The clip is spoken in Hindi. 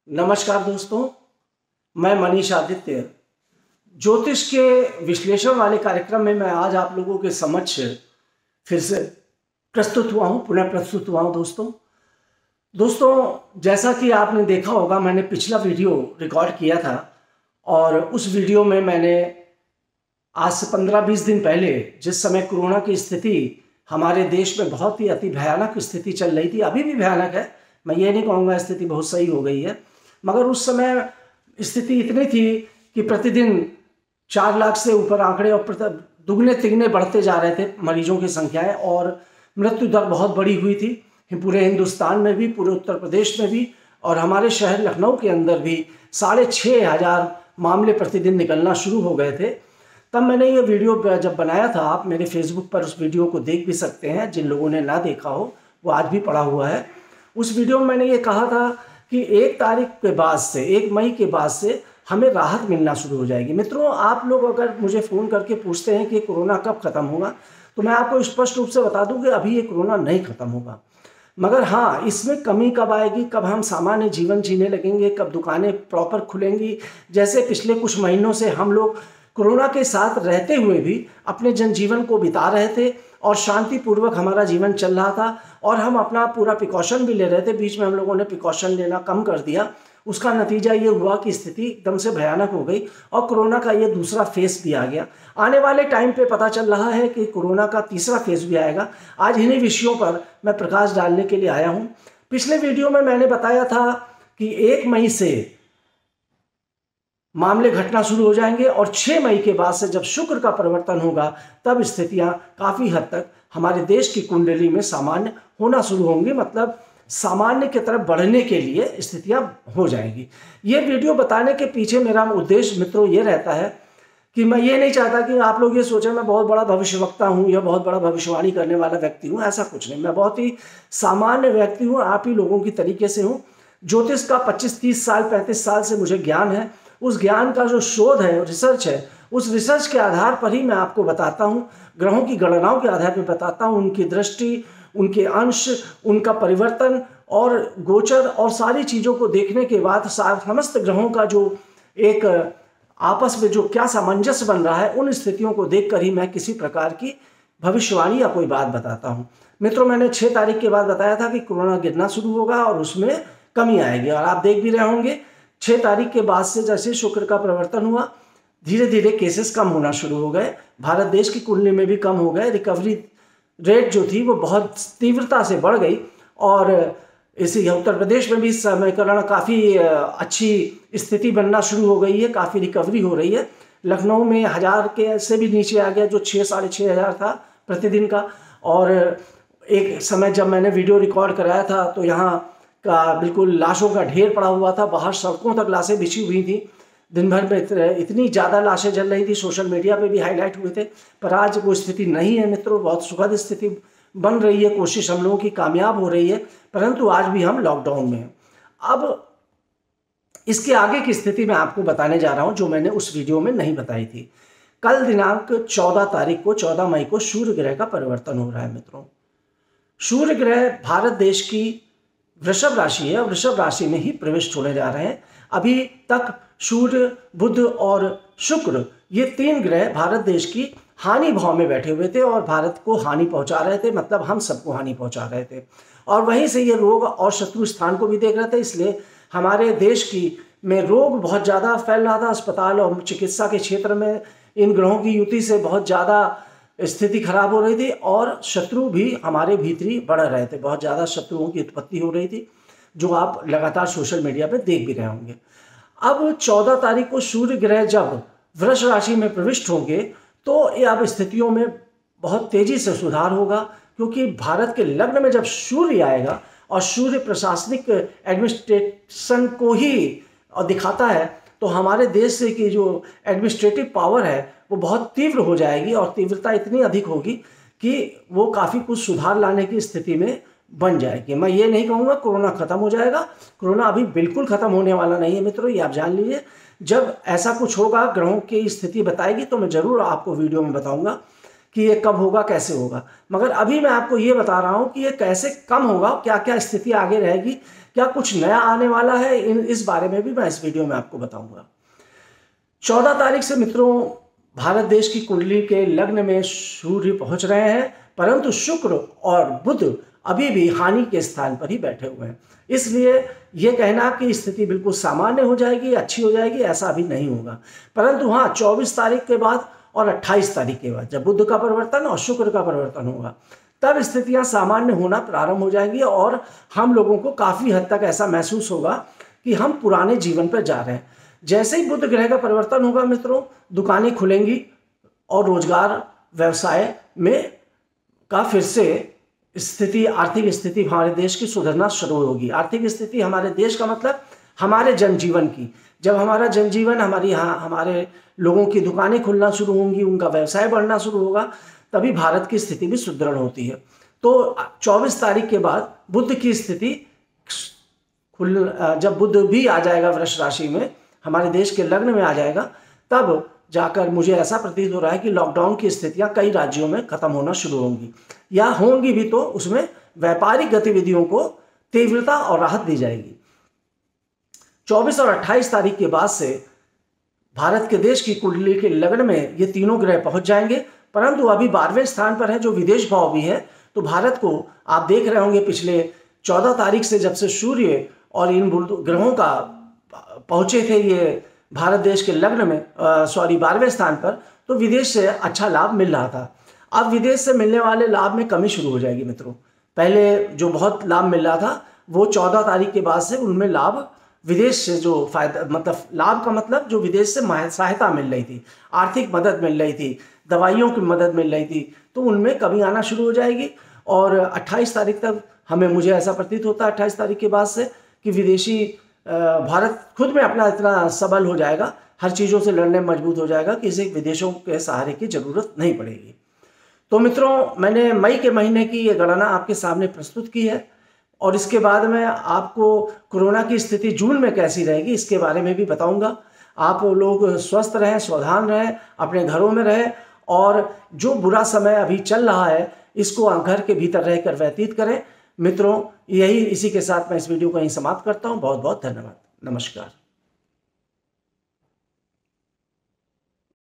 नमस्कार दोस्तों, मैं मनीष आदित्य ज्योतिष के विश्लेषण वाले कार्यक्रम में मैं आज आप लोगों के समक्ष फिर से पुनः प्रस्तुत हुआ हूँ। दोस्तों जैसा कि आपने देखा होगा, मैंने पिछला वीडियो रिकॉर्ड किया था और उस वीडियो में मैंने आज से 15-20 दिन पहले जिस समय कोरोना की स्थिति हमारे देश में बहुत ही अति भयानक स्थिति चल रही थी, अभी भी भयानक है, मैं ये नहीं कहूँगा स्थिति बहुत सही हो गई है, मगर उस समय स्थिति इतनी थी कि प्रतिदिन 4 लाख से ऊपर आंकड़े और दुगने तिगने बढ़ते जा रहे थे मरीजों की संख्याएं, और मृत्यु दर बहुत बड़ी हुई थी पूरे हिंदुस्तान में भी, पूरे उत्तर प्रदेश में भी, और हमारे शहर लखनऊ के अंदर भी 6,500 मामले प्रतिदिन निकलना शुरू हो गए थे। तब मैंने ये वीडियो जब बनाया था, आप मेरे फेसबुक पर उस वीडियो को देख भी सकते हैं, जिन लोगों ने ना देखा हो वो आज भी पड़ा हुआ है। उस वीडियो में मैंने ये कहा था कि 1 तारीख के बाद से, 1 मई के बाद से हमें राहत मिलना शुरू हो जाएगी। मित्रों, आप लोग अगर मुझे फ़ोन करके पूछते हैं कि कोरोना कब ख़त्म होगा, तो मैं आपको स्पष्ट रूप से बता दूं कि अभी ये कोरोना नहीं ख़त्म होगा, मगर हाँ, इसमें कमी कब आएगी, कब हम सामान्य जीवन जीने लगेंगे, कब दुकानें प्रॉपर खुलेंगी। जैसे पिछले कुछ महीनों से हम लोग कोरोना के साथ रहते हुए भी अपने जनजीवन को बिता रहे थे और शांतिपूर्वक हमारा जीवन चल रहा था, और हम अपना पूरा प्रिकॉशन भी ले रहे थे। बीच में हम लोगों ने प्रिकॉशन लेना कम कर दिया। उसका नतीजा ये हुआ कि स्थिति एकदम से भयानक हो गई और कोरोना का ये दूसरा फेज भी आ गया। आने वाले टाइम पे पता चल रहा है कि कोरोना का तीसरा फेज भी आएगा। आज इन्हीं विषयों पर मैं प्रकाश डालने के लिए आया हूँ। पिछले वीडियो में मैंने बताया था कि 1 मई से मामले घटना शुरू हो जाएंगे और 6 मई के बाद से जब शुक्र का परिवर्तन होगा, तब स्थितियां काफ़ी हद तक हमारे देश की कुंडली में सामान्य होना शुरू होंगी, मतलब सामान्य की तरफ बढ़ने के लिए स्थितियां हो जाएंगी। ये वीडियो बताने के पीछे मेरा उद्देश्य मित्रों ये रहता है कि मैं ये नहीं चाहता कि आप लोग ये सोचें मैं बहुत बड़ा भविष्यवक्ता हूँ या बहुत बड़ा भविष्यवाणी करने वाला व्यक्ति हूँ। ऐसा कुछ नहीं, मैं बहुत ही सामान्य व्यक्ति हूँ, आप ही लोगों की तरीके से हूँ। ज्योतिष का 25-30 साल 35 साल से मुझे ज्ञान है। उस ज्ञान का जो शोध है, रिसर्च है, उस रिसर्च के आधार पर ही मैं आपको बताता हूँ, ग्रहों की गणनाओं के आधार पर बताता हूँ, उनकी दृष्टि, उनके अंश, उनका परिवर्तन और गोचर और सारी चीज़ों को देखने के बाद समस्त ग्रहों का जो एक आपस में जो क्या सामंजस्य बन रहा है, उन स्थितियों को देखकर ही मैं किसी प्रकार की भविष्यवाणी या कोई बात बताता हूँ। मित्रों, मैंने 6 तारीख के बाद बताया था कि कोरोना गिरना शुरू होगा और उसमें कमी आएगी, और आप देख भी रहे होंगे 6 तारीख के बाद से जैसे शुक्र का परिवर्तन हुआ, धीरे धीरे केसेस कम होना शुरू हो गए। भारत देश की कुंडली में भी कम हो गए। रिकवरी रेट जो थी वो बहुत तीव्रता से बढ़ गई, और इसी उत्तर प्रदेश में भी समीकरण काफ़ी अच्छी स्थिति बनना शुरू हो गई है, काफ़ी रिकवरी हो रही है। लखनऊ में 1000 के से भी नीचे आ गया, जो 6-6,500 था प्रतिदिन का। और एक समय जब मैंने वीडियो रिकॉर्ड कराया था तो यहाँ का बिल्कुल लाशों का ढेर पड़ा हुआ था, बाहर सड़कों तक लाशें बिछी हुई थी। दिन भर में इतनी ज़्यादा लाशें जल रही थी, सोशल मीडिया पे भी हाईलाइट हुए थे। पर आज वो स्थिति नहीं है मित्रों, बहुत सुखद स्थिति बन रही है, कोशिश हम लोगों की कामयाब हो रही है, परंतु आज भी हम लॉकडाउन में हैं। अब इसके आगे की स्थिति मैं आपको बताने जा रहा हूँ, जो मैंने उस वीडियो में नहीं बताई थी। कल दिनांक 14 तारीख को, 14 मई को सूर्य ग्रह का परिवर्तन हो रहा है मित्रों। सूर्य ग्रह भारत देश की वृषभ राशि है और वृषभ राशि में ही प्रविष्ट होने जा रहे हैं। अभी तक सूर्य, बुध और शुक्र, ये 3 ग्रह भारत देश की हानि भाव में बैठे हुए थे और भारत को हानि पहुंचा रहे थे, मतलब हम सबको हानि पहुंचा रहे थे। और वहीं से ये रोग और शत्रु स्थान को भी देख रहे थे, इसलिए हमारे देश की में रोग बहुत ज़्यादा फैल रहा था। अस्पताल और चिकित्सा के क्षेत्र में इन ग्रहों की युति से बहुत ज़्यादा स्थिति खराब हो रही थी, और शत्रु भी हमारे भीतरी बढ़ रहे थे। बहुत ज़्यादा शत्रुओं की उत्पत्ति हो रही थी, जो आप लगातार सोशल मीडिया पे देख भी रहे होंगे। अब 14 तारीख को सूर्य ग्रह जब वृष राशि में प्रविष्ट होंगे, तो ये अब स्थितियों में बहुत तेज़ी से सुधार होगा, क्योंकि भारत के लग्न में जब सूर्य आएगा, और सूर्य प्रशासनिक एडमिनिस्ट्रेशन को ही दिखाता है, तो हमारे देश से की जो एडमिनिस्ट्रेटिव पावर है वो बहुत तीव्र हो जाएगी, और तीव्रता इतनी अधिक होगी कि वो काफ़ी कुछ सुधार लाने की स्थिति में बन जाएगी। मैं ये नहीं कहूँगा कोरोना ख़त्म हो जाएगा, कोरोना अभी बिल्कुल ख़त्म होने वाला नहीं है मित्रों, ये आप जान लीजिए। जब ऐसा कुछ होगा, ग्रहों की स्थिति बताएगी, तो मैं ज़रूर आपको वीडियो में बताऊँगा कि ये कब होगा, कैसे होगा। मगर अभी मैं आपको ये बता रहा हूँ कि ये कैसे कम होगा, क्या क्या स्थिति आगे रहेगी, क्या कुछ नया आने वाला है, इस बारे में भी मैं इस वीडियो में आपको बताऊंगा। 14 तारीख से मित्रों भारत देश की कुंडली के लग्न में सूर्य पहुंच रहे हैं, परंतु शुक्र और बुध अभी भी हानि के स्थान पर ही बैठे हुए हैं। इसलिए यह कहना कि स्थिति बिल्कुल सामान्य हो जाएगी, अच्छी हो जाएगी, ऐसा अभी नहीं होगा। परंतु हाँ, 24 तारीख के बाद और 28 तारीख के बाद जब बुध का परिवर्तन और शुक्र का परिवर्तन होगा, तब स्थितियां सामान्य होना प्रारंभ हो जाएंगी और हम लोगों को काफ़ी हद तक ऐसा महसूस होगा कि हम पुराने जीवन पर जा रहे हैं। जैसे ही बुध ग्रह का परिवर्तन होगा मित्रों, दुकानें खुलेंगी और रोजगार व्यवसाय में का फिर से स्थिति, आर्थिक स्थिति हमारे देश की सुधरना शुरू होगी। आर्थिक स्थिति हमारे देश का मतलब हमारे जनजीवन की। जब हमारा जनजीवन, हमारे लोगों की दुकानें खुलना शुरू होंगी, उनका व्यवसाय बढ़ना शुरू होगा, तभी भारत की स्थिति भी सुदृढ़ होती है। तो 24 तारीख के बाद बुध की स्थिति जब बुध भी आ जाएगा वृष राशि में, हमारे देश के लग्न में आ जाएगा, तब जाकर मुझे ऐसा प्रतीत हो रहा है कि लॉकडाउन की स्थितियां कई राज्यों में खत्म होना शुरू होंगी, या होंगी भी तो उसमें व्यापारिक गतिविधियों को तीव्रता और राहत दी जाएगी। 24 और 28 तारीख के बाद से भारत के देश की कुंडली के लग्न में ये तीनों ग्रह पहुंच जाएंगे, परंतु अभी 12वें स्थान पर है जो विदेश भाव भी है। तो भारत को आप देख रहे होंगे पिछले 14 तारीख से जब से सूर्य और इन ग्रहों का पहुंचे थे ये भारत देश के लग्न में 12वें स्थान पर, तो विदेश से अच्छा लाभ मिल रहा था। अब विदेश से मिलने वाले लाभ में कमी शुरू हो जाएगी मित्रों। पहले जो बहुत लाभ मिल रहा था वो 14 तारीख के बाद से उनमें लाभ, विदेश से जो फायदा, मतलब लाभ का मतलब जो विदेश से सहायता मिल रही थी, आर्थिक मदद मिल रही थी, दवाइयों की मदद मिल रही थी, तो उनमें कमी आना शुरू हो जाएगी। और 28 तारीख तक मुझे ऐसा प्रतीत होता है 28 तारीख के बाद से कि विदेशी भारत खुद में अपना इतना सबल हो जाएगा, हर चीज़ों से लड़ने में मजबूत हो जाएगा कि इसे विदेशों के सहारे की ज़रूरत नहीं पड़ेगी। तो मित्रों, मैंने मई के महीने की ये गणना आपके सामने प्रस्तुत की है, और इसके बाद में आपको कोरोना की स्थिति जून में कैसी रहेगी इसके बारे में भी बताऊंगा। आप लोग स्वस्थ रहें, सावधान रहें, अपने घरों में रहें, और जो बुरा समय अभी चल रहा है इसको घर के भीतर रहकर व्यतीत करें। मित्रों, इसी के साथ मैं इस वीडियो को यहीं समाप्त करता हूं। बहुत बहुत धन्यवाद। नमस्कार।